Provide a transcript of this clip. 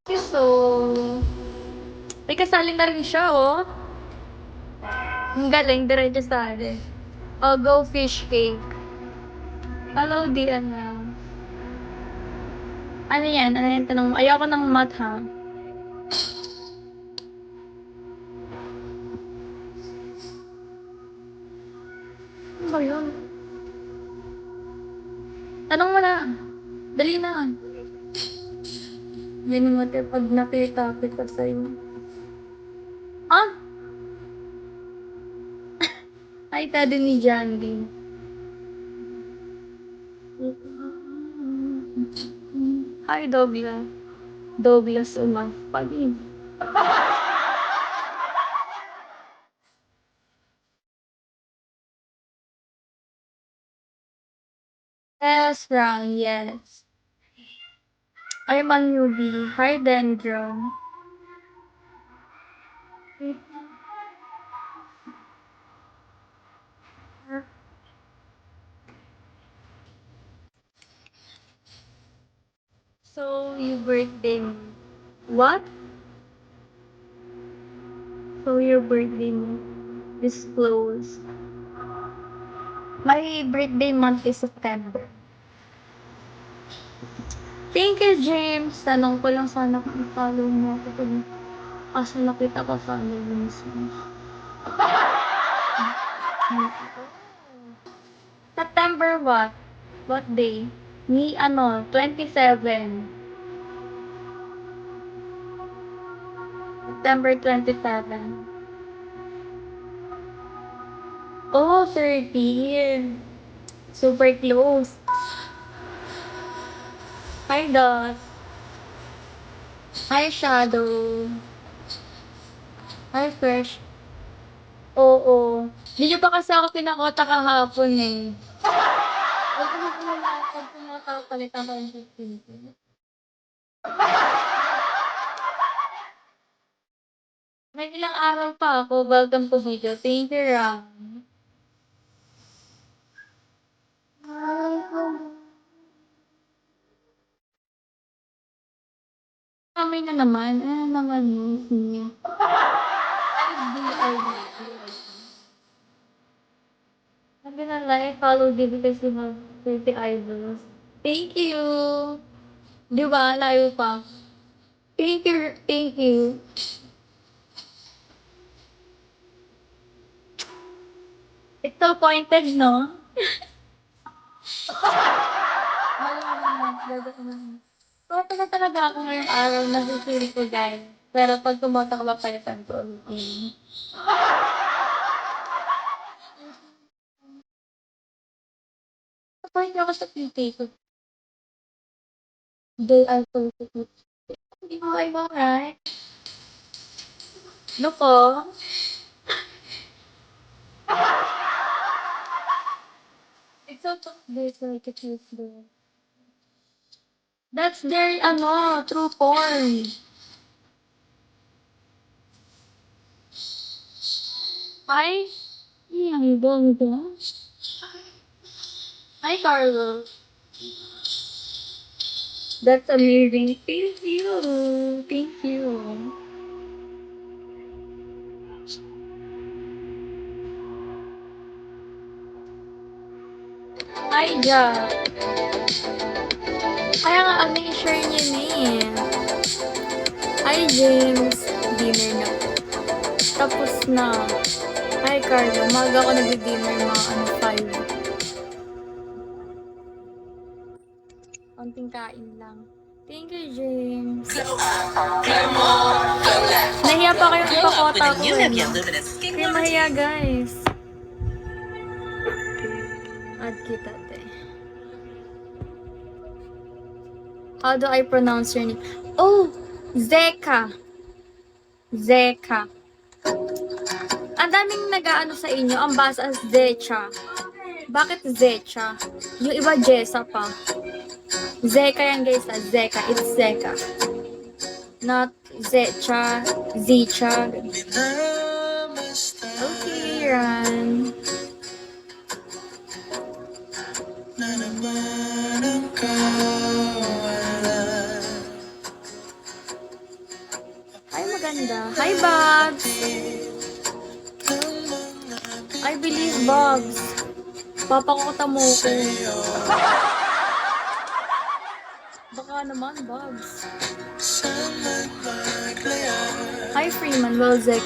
So, may kasali na rin siya, oh. Ang galing, diretso sali. Oh, go fish cake. Hello, Diana. Ano yan? Ano yan? Tanong mo? Ayoko ng math, ha? Ano ba yun? Tanong mo na. Dali na. Ganun mo, te, pag nakita kita sa'yo. Ah? Ay, tado ni Jandy. Hi, Dobia. Dobia's umang pag-ibig. Yes, Ron, yes. I'm a newbie. Hi, Dendron. So, your birthday. What? So, your birthday is close. My birthday month is September. Thank you, James. Tanong ko lang sana kung follow mo ako kung kaso nakita ko follow mo mismo. September what? What day? Ni ano, 27. September 27. Oh, 13. Super close. Hi, Dot. Hi, Shadow. Hi, Fresh. Oo. Hindi niyo pa kasi ako pinakota kahapon eh. Huwag ko magmamahal pag pumapapalit ako ng 15. May ilang araw pa ako. Welcome to video. Thank you, Ram. Kami na naman. Ano naman yun? I'm gonna like, follow you because you have pretty idols. Thank you! Di ba? Layo pa. Thank you. Thank you. It's so pointed, no? Pwede na talaga ako ngayong araw na susuri ko, guys. Pero pag tumotak ba palitan ko, Point ako sa PT ko. They are so cute. Hindi mo kayo mo, right? No po? It's so there's like a Tuesday. That's their, ano, true form. Hi? Ang ganda. Hi, Carlos. That's amazing. Thank you. Thank you. Hi, Ja. Kaya nga, ano yung share niya na eh. Hi, James. Dinner na. Tapos na. Hi, Carlo. Maga ako nag-dinner mga 5. Konting kain lang. Thank you, James. Nahiya pa kayo ipakota ko. Kaya mahiya, guys. Add kita, te. How do I pronounce your name? Oh! Zeka. Zeka. Ang daming nag-aano sa inyo, ang basa as Zecha. Bakit Zecha? Yung iba Jessa pa. Zeka yan guys, Zeka. It's Zeka. Not Zecha, Zicha. Okay, Ran. maganda. Hi, Babs! I believe, Babs. Papakuta mo ko. Baka naman, Babs. Hi, Freeman. Well, Zeka,